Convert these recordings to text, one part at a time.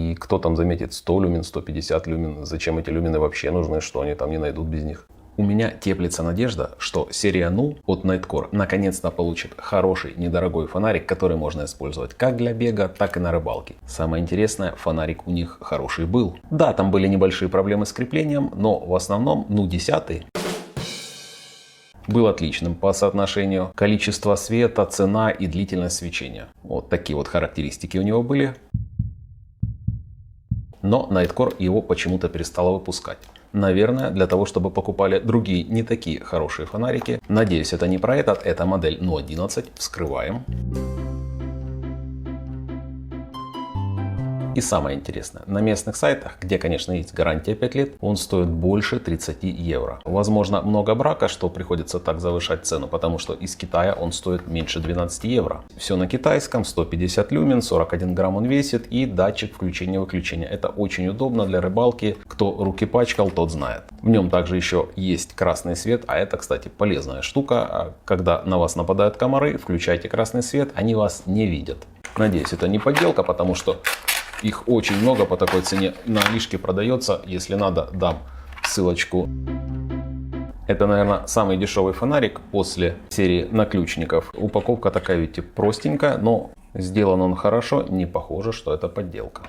И кто там заметит 100 люмен, 150 люмен, зачем эти люмены вообще нужны, что они там не найдут без них. У меня теплится надежда, что серия Nu от Nitecore наконец-то получит хороший, недорогой фонарик, который можно использовать как для бега, так и на рыбалке. Самое интересное, фонарик у них хороший был. Да, там были небольшие проблемы с креплением, но в основном Nu 10 был отличным по соотношению количества света, цена и длительность свечения. Вот такие вот характеристики у него были. Но Nitecore его почему-то перестала выпускать. Наверное, для того, чтобы покупали другие не такие хорошие фонарики. Надеюсь, это не про этот, это модель Nu 11. Вскрываем. И самое интересное, на местных сайтах, где, конечно, есть гарантия 5 лет, он стоит больше 30 евро. Возможно, много брака, что приходится так завышать цену, потому что из Китая он стоит меньше 12 евро. Все на китайском, 150 люмен, 41 грамм он весит и датчик включения-выключения. Это очень удобно для рыбалки. Кто руки пачкал, тот знает. В нем также еще есть красный свет, а это, кстати, полезная штука. Когда на вас нападают комары, включайте красный свет, они вас не видят. Надеюсь, это не подделка, потому что их очень много по такой цене. На Алишке продается. Если надо, дам ссылочку. Это, наверное, самый дешевый фонарик после серии наключников. Упаковка такая, видите, простенькая, но сделан он хорошо. Не похоже, что это подделка.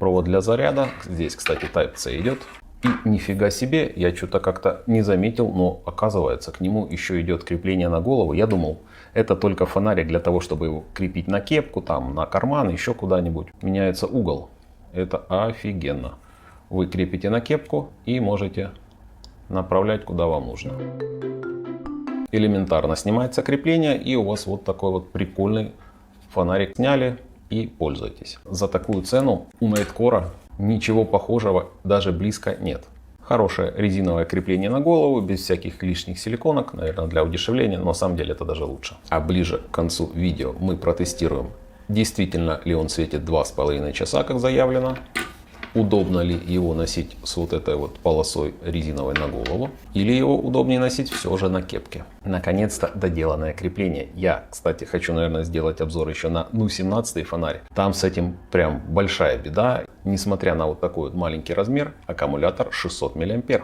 Провод для заряда. Здесь, кстати, Type-C идет. И нифига себе, я что-то как-то не заметил, но оказывается, к нему еще идет крепление на голову. Я думал, это только фонарик для того, чтобы его крепить на кепку, там, на карман, еще куда-нибудь. Меняется угол. Это офигенно. Вы крепите на кепку и можете направлять куда вам нужно. Элементарно снимается крепление, и у вас вот такой вот прикольный фонарик. Сняли и пользуйтесь. За такую цену у Nitecore ничего похожего даже близко нет. Хорошее резиновое крепление на голову, без всяких лишних силиконок, наверное, для удешевления, но на самом деле это даже лучше. А ближе к концу видео мы протестируем, действительно ли он светит 2,5 часа, как заявлено. Удобно ли его носить с вот этой вот полосой резиновой на голову, или его удобнее носить все же на кепке. Наконец-то доделанное крепление. Я, кстати, хочу, наверное, сделать обзор еще на Nu 17 фонарь. Там с этим прям большая беда. Несмотря на вот такой вот маленький размер, аккумулятор 600 мА.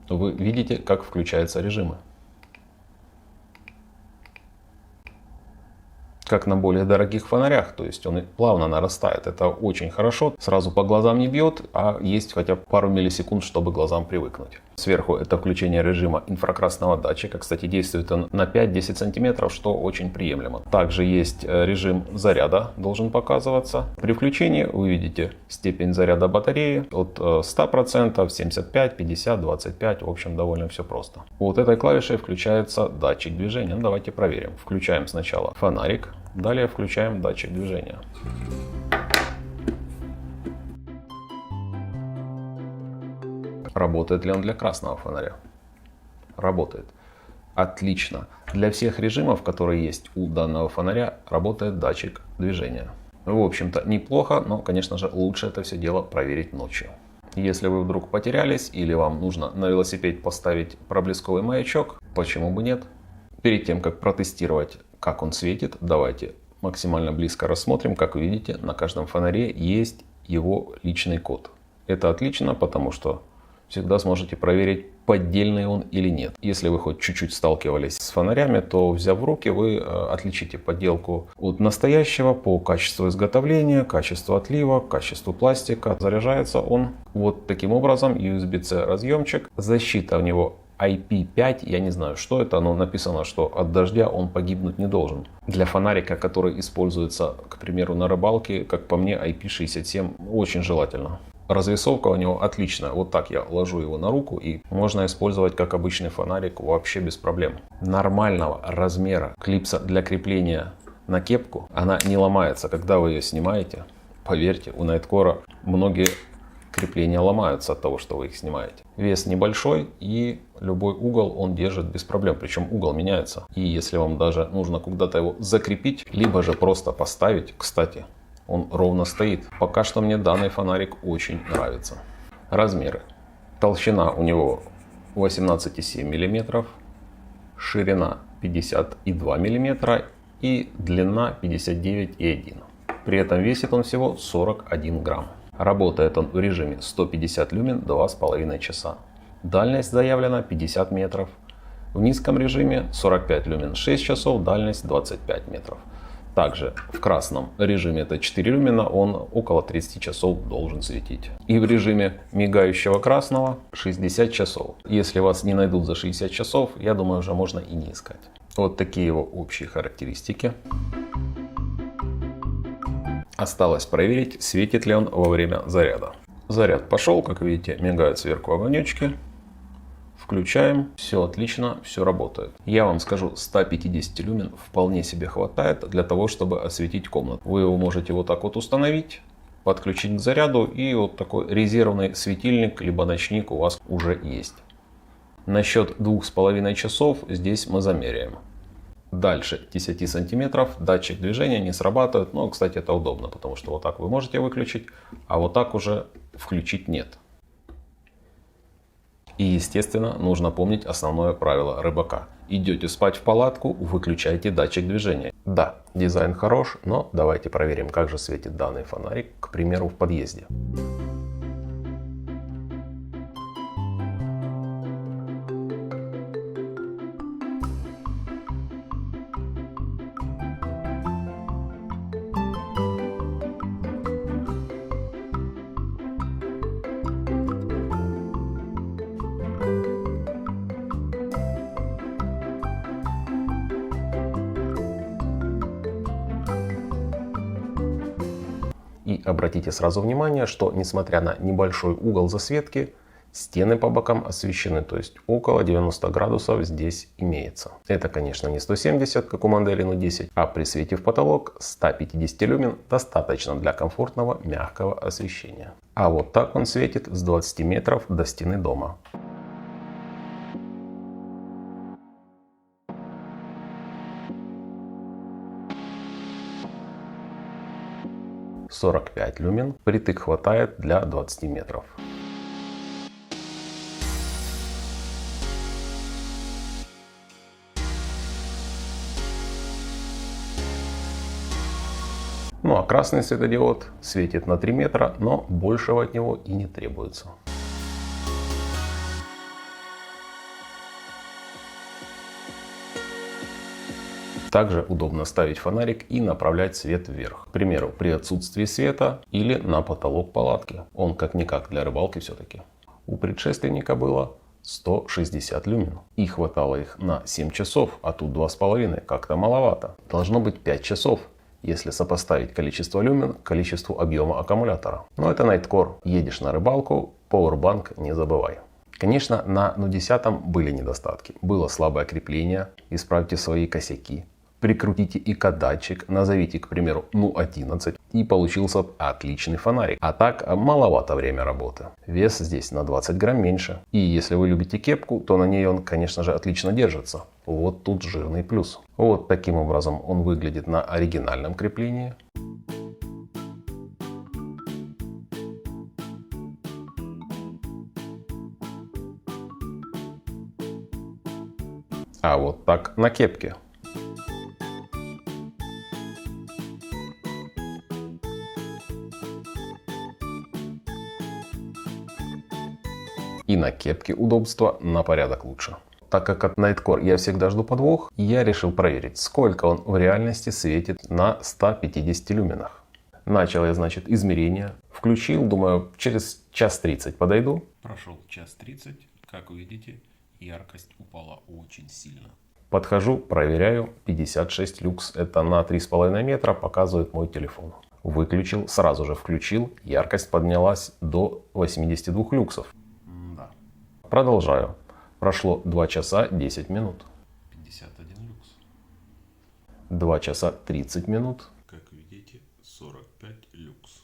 Вы видите, как включаются режимы. Как на более дорогих фонарях, то есть он плавно нарастает. Это очень хорошо, сразу по глазам не бьет, а есть хотя бы пару миллисекунд, чтобы глазам привыкнуть. Сверху это включение режима инфракрасного датчика, кстати, действует он на 5-10 сантиметров, что очень приемлемо. Также есть режим заряда, должен показываться. При включении вы видите степень заряда батареи от 100%, 75, 50, 25, в общем, довольно все просто. Вот этой клавишей включается датчик движения. Ну, давайте проверим. Включаем сначала фонарик. Далее включаем датчик движения. Работает ли он для красного фонаря? Работает. Отлично. Для всех режимов, которые есть у данного фонаря, работает датчик движения. В общем-то, неплохо, но, конечно же, лучше это все дело проверить ночью. Если вы вдруг потерялись или вам нужно на велосипед поставить проблесковый маячок, почему бы нет? Перед тем, как протестировать, как он светит, давайте максимально близко рассмотрим. Как вы видите, на каждом фонаре есть его личный код. Это отлично, потому что всегда сможете проверить, поддельный он или нет. Если вы хоть чуть-чуть сталкивались с фонарями, то, взяв в руки, вы отличите подделку от настоящего по качеству изготовления, качеству отлива, качеству пластика. Заряжается он вот таким образом. USB-C разъемчик. Защита у него IP5, я не знаю, что это, но написано, что от дождя он погибнуть не должен. Для фонарика, который используется, к примеру, на рыбалке, как по мне, IP67 очень желательно. Развесовка у него отличная. Вот так я ложу его на руку, и можно использовать как обычный фонарик вообще без проблем. Нормального размера клипса для крепления на кепку, она не ломается, когда вы ее снимаете. Поверьте, у Nitecore многие крепления ломаются от того, что вы их снимаете. Вес небольшой, и любой угол он держит без проблем. Причем угол меняется. И если вам даже нужно куда-то его закрепить, либо же просто поставить, кстати, он ровно стоит. Пока что мне данный фонарик очень нравится. Размеры. Толщина у него 18,7 мм, ширина 52 мм и длина 59,1 мм. При этом весит он всего 41 грамм. Работает он в режиме 150 люмен 2,5 часа. Дальность заявлена 50 метров. В низком режиме 45 люмен 6 часов, дальность 25 метров. Также в красном режиме, это 4 люмена, он около 30 часов должен светить. И в режиме мигающего красного 60 часов. Если вас не найдут за 60 часов, я думаю, уже можно и не искать. Вот такие его общие характеристики. Осталось проверить, светит ли он во время заряда. Заряд пошел, как видите, мигают сверху огонечки. Включаем, все отлично, все работает. Я вам скажу, 150 люмен вполне себе хватает для того, чтобы осветить комнату. Вы его можете вот так вот установить, подключить к заряду, и вот такой резервный светильник либо ночник у вас уже есть. Насчет 2,5 часов здесь мы замеряем. Дальше 10 сантиметров, датчик движения не срабатывает, но, кстати, это удобно, потому что вот так вы можете выключить, а вот так уже включить нет. И, естественно, нужно помнить основное правило рыбака. Идете спать в палатку, выключайте датчик движения. Да, дизайн хорош, но давайте проверим, как же светит данный фонарик, к примеру, в подъезде. И обратите сразу внимание, что несмотря на небольшой угол засветки, стены по бокам освещены, то есть около 90 градусов здесь имеется. Это, конечно, не 170, как у модели No10, а при свете в потолок 150 люмен достаточно для комфортного мягкого освещения. А вот так он светит с 20 метров до стены дома. — 45 люмен, притык хватает для 20 метров. Ну а красный светодиод светит на 3 метра, но большего от него и не требуется. Также удобно ставить фонарик и направлять свет вверх. К примеру, при отсутствии света или на потолок палатки. Он как-никак для рыбалки все-таки. У предшественника было 160 люмен. И хватало их на 7 часов, а тут 2,5. Как-то маловато. Должно быть 5 часов, если сопоставить количество люмен к количеству объема аккумулятора. Но это Nightcore. Едешь на рыбалку, Powerbank не забывай. Конечно, на No10 были недостатки. Было слабое крепление, исправьте свои косяки. Прикрутите ИК-датчик, назовите, к примеру, No11, и получился отличный фонарик. А так, маловато время работы. Вес здесь на 20 грамм меньше. И если вы любите кепку, то на ней он, конечно же, отлично держится. Вот тут жирный плюс. Вот таким образом он выглядит на оригинальном креплении. А вот так на кепке. И на кепке удобство на порядок лучше. Так как от Nightcore я всегда жду подвох, я решил проверить, сколько он в реальности светит на 150 люменах. Начал я, значит, измерение. Включил, думаю, через час 30 подойду. Прошел час 30, как вы видите, яркость упала очень сильно. Подхожу, проверяю, 56 люкс, это на 3,5 метра, показывает мой телефон. Выключил, сразу же включил, яркость поднялась до 82 люксов. Да. Продолжаю. Прошло 2 часа 10 минут. 51 люкс. 2 часа 30 минут. Как видите, 45 люкс.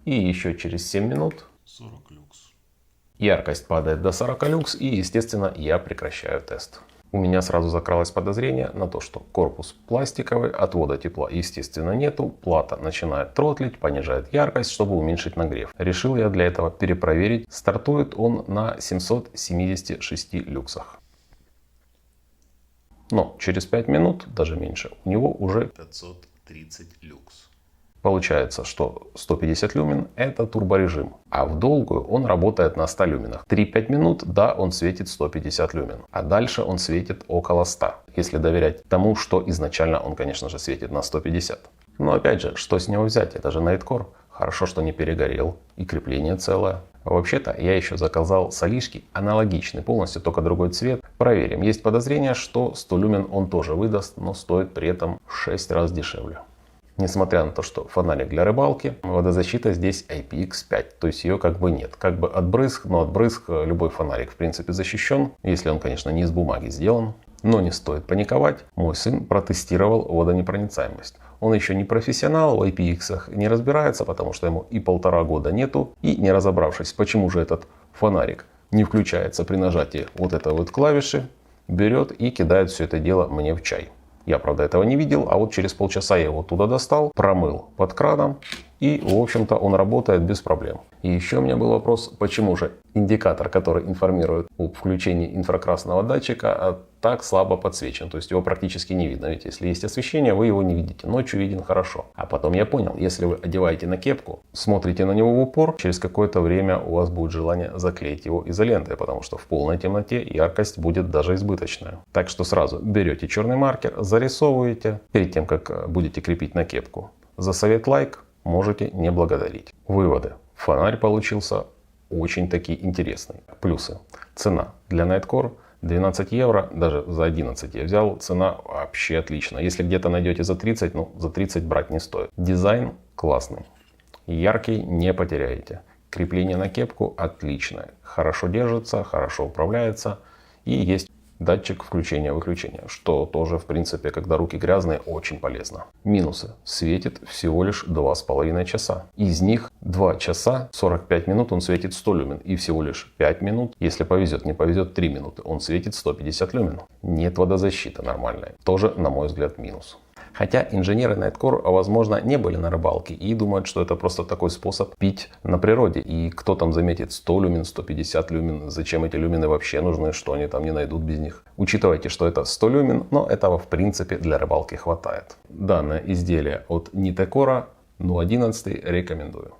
И еще через 7 минут 40 люкс. яркость падает до 40 люкс, и, естественно, я прекращаю тест. У меня сразу закралось подозрение на то, что корпус пластиковый, отвода тепла, естественно, нету, плата начинает тротлить, понижает яркость, чтобы уменьшить нагрев. Решил я для этого перепроверить. Стартует он на 776 люксах. Но через 5 минут, даже меньше, у него уже 530 люкс. Получается, что 150 люмен это турборежим, а в долгую он работает на 100 люменах. 3-5 минут, да, он светит 150 люмен, а дальше он светит около 100, если доверять тому, что изначально он, конечно же, светит на 150. Но опять же, что с него взять? Это же Nightcore. Хорошо, что не перегорел и крепление целое. Вообще-то я еще заказал солишки аналогичный, полностью только другой цвет. Проверим. Есть подозрение, что 100 люмен он тоже выдаст, но стоит при этом в 6 раз дешевле. Несмотря на то, что фонарик для рыбалки, водозащита здесь IPX5, то есть ее как бы нет. Как бы от брызг, но от брызг любой фонарик в принципе защищен, если он, конечно, не из бумаги сделан. Но не стоит паниковать. Мой сын протестировал водонепроницаемость. Он еще не профессионал в IPX, не разбирается, потому что ему и 1,5 года нету. И не разобравшись, почему же этот фонарик не включается при нажатии вот этой вот клавиши, берет и кидает все это дело мне в чай. Я, правда, этого не видел, а вот через полчаса я его туда достал, промыл под краном, и, в общем-то, он работает без проблем. И еще у меня был вопрос, почему же индикатор, который информирует об включении инфракрасного датчика, так слабо подсвечен, то есть его практически не видно. Ведь если есть освещение, вы его не видите, ночью виден хорошо. А потом я понял, если вы одеваете на кепку, смотрите на него в упор, через какое-то время у вас будет желание заклеить его изолентой, потому что в полной темноте яркость будет даже избыточная. Так что сразу берете черный маркер, зарисовываете перед тем, как будете крепить на кепку. За совет лайк можете не благодарить. Выводы. Фонарь получился очень таки интересный. Плюсы. Цена для Nightcore 12 евро, даже за 11 я взял, цена вообще отличная. Если где-то найдете за 30, ну за 30 брать не стоит. Дизайн классный, яркий, не потеряете. Крепление на кепку отличное, хорошо держится, хорошо управляется и есть датчик включения-выключения, что тоже, в принципе, когда руки грязные, очень полезно. Минусы. Светит всего лишь 2,5 часа. Из них 2 часа 45 минут он светит 100 люмен. И всего лишь 5 минут, если повезет, не повезет, 3 минуты, он светит 150 люмен. Нет водозащиты нормальной. Тоже, на мой взгляд, минус. Хотя инженеры Nightcore, возможно, не были на рыбалке и думают, что это просто такой способ пить на природе. И кто там заметит 100 люмен, 150 люмен, зачем эти люмены вообще нужны, что они там не найдут без них. Учитывайте, что это 100 люмен, но этого в принципе для рыбалки хватает. Данное изделие от Nitecore, ну 11 рекомендую.